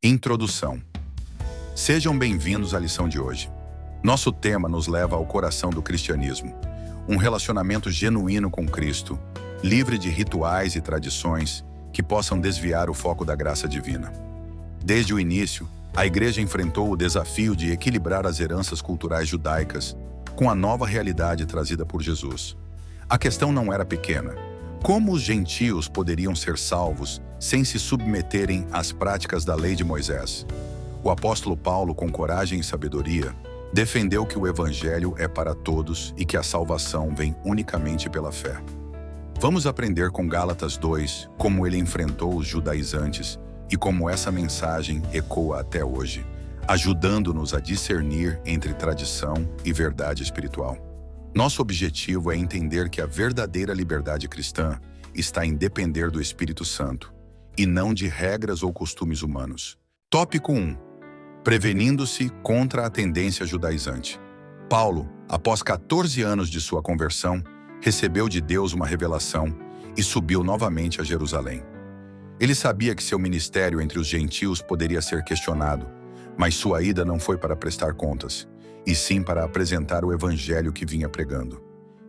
Introdução. Sejam bem-vindos à lição de hoje. Nosso tema nos leva ao coração do cristianismo, um relacionamento genuíno com Cristo, livre de rituais e tradições que possam desviar o foco da graça divina. Desde o início, a Igreja enfrentou o desafio de equilibrar as heranças culturais judaicas com a nova realidade trazida por Jesus. A questão não era pequena. Como os gentios poderiam ser salvos sem se submeterem às práticas da lei de Moisés? O apóstolo Paulo, com coragem e sabedoria, defendeu que o evangelho é para todos e que a salvação vem unicamente pela fé. Vamos aprender com Gálatas 2 como ele enfrentou os judaizantes e como essa mensagem ecoa até hoje, ajudando-nos a discernir entre tradição e verdade espiritual. Nosso objetivo é entender que a verdadeira liberdade cristã está em depender do Espírito Santo e não de regras ou costumes humanos. Tópico 1. Prevenindo-se contra a tendência judaizante. Paulo, após 14 anos de sua conversão, recebeu de Deus uma revelação e subiu novamente a Jerusalém. Ele sabia que seu ministério entre os gentios poderia ser questionado, mas sua ida não foi para prestar contas, e sim para apresentar o evangelho que vinha pregando.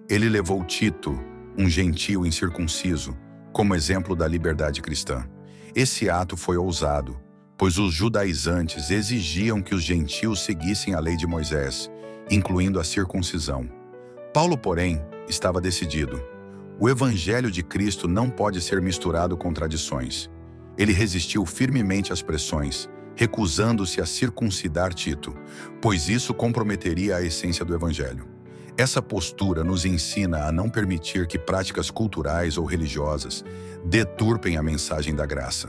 Ele levou Tito, um gentio incircunciso, como exemplo da liberdade cristã. Esse ato foi ousado, pois os judaizantes exigiam que os gentios seguissem a lei de Moisés, incluindo a circuncisão. Paulo, porém, estava decidido. O evangelho de Cristo não pode ser misturado com tradições. Ele resistiu firmemente às pressões, recusando-se a circuncidar Tito, pois isso comprometeria a essência do evangelho. Essa postura nos ensina a não permitir que práticas culturais ou religiosas deturpem a mensagem da graça.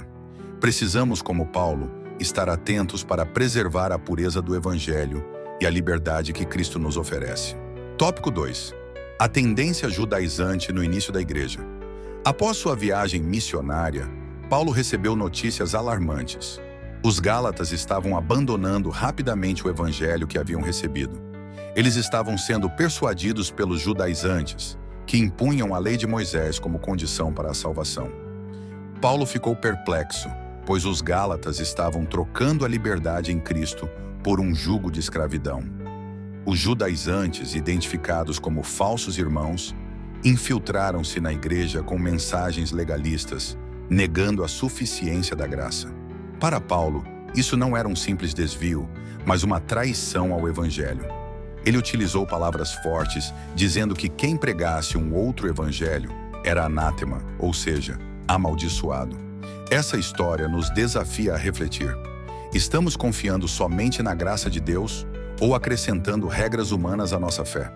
Precisamos, como Paulo, estar atentos para preservar a pureza do evangelho e a liberdade que Cristo nos oferece. Tópico 2. A tendência judaizante no início da igreja. Após sua viagem missionária, Paulo recebeu notícias alarmantes. Os Gálatas estavam abandonando rapidamente o evangelho que haviam recebido. Eles estavam sendo persuadidos pelos judaizantes, que impunham a lei de Moisés como condição para a salvação. Paulo ficou perplexo, pois os Gálatas estavam trocando a liberdade em Cristo por um jugo de escravidão. Os judaizantes, identificados como falsos irmãos, infiltraram-se na igreja com mensagens legalistas, negando a suficiência da graça. Para Paulo, isso não era um simples desvio, mas uma traição ao evangelho. Ele utilizou palavras fortes, dizendo que quem pregasse um outro evangelho era anátema, ou seja, amaldiçoado. Essa história nos desafia a refletir. Estamos confiando somente na graça de Deus ou acrescentando regras humanas à nossa fé?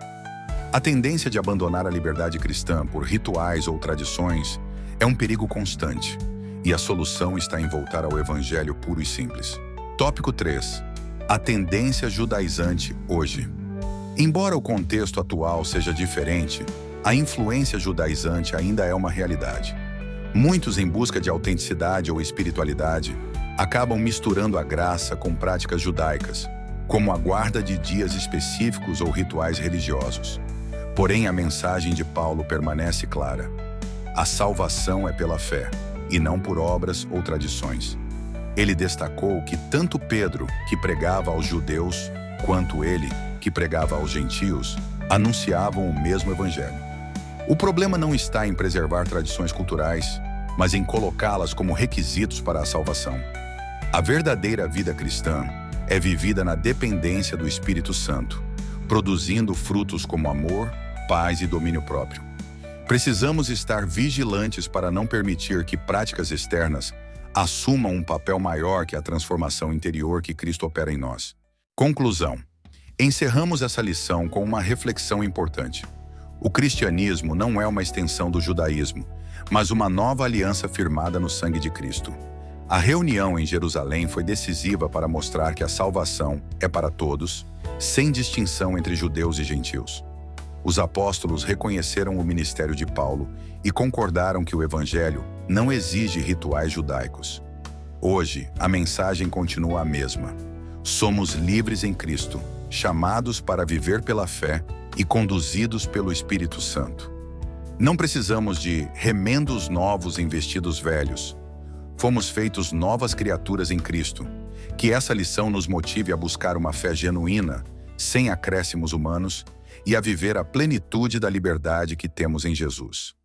A tendência de abandonar a liberdade cristã por rituais ou tradições é um perigo constante, e a solução está em voltar ao evangelho puro e simples. Tópico 3. A tendência judaizante hoje. Embora o contexto atual seja diferente, a influência judaizante ainda é uma realidade. Muitos, em busca de autenticidade ou espiritualidade, acabam misturando a graça com práticas judaicas, como a guarda de dias específicos ou rituais religiosos. Porém, a mensagem de Paulo permanece clara. A salvação é pela fé, e não por obras ou tradições. Ele destacou que tanto Pedro, que pregava aos judeus, quanto ele, que pregava aos gentios, anunciavam o mesmo evangelho. O problema não está em preservar tradições culturais, mas em colocá-las como requisitos para a salvação. A verdadeira vida cristã é vivida na dependência do Espírito Santo, produzindo frutos como amor, paz e domínio próprio. Precisamos estar vigilantes para não permitir que práticas externas assumam um papel maior que a transformação interior que Cristo opera em nós. Conclusão. Encerramos essa lição com uma reflexão importante. O cristianismo não é uma extensão do judaísmo, mas uma nova aliança firmada no sangue de Cristo. A reunião em Jerusalém foi decisiva para mostrar que a salvação é para todos, sem distinção entre judeus e gentios. Os apóstolos reconheceram o ministério de Paulo e concordaram que o evangelho não exige rituais judaicos. Hoje, a mensagem continua a mesma. Somos livres em Cristo, chamados para viver pela fé e conduzidos pelo Espírito Santo. Não precisamos de remendos novos em vestidos velhos. Fomos feitos novas criaturas em Cristo. Que essa lição nos motive a buscar uma fé genuína, sem acréscimos humanos, e a viver a plenitude da liberdade que temos em Jesus.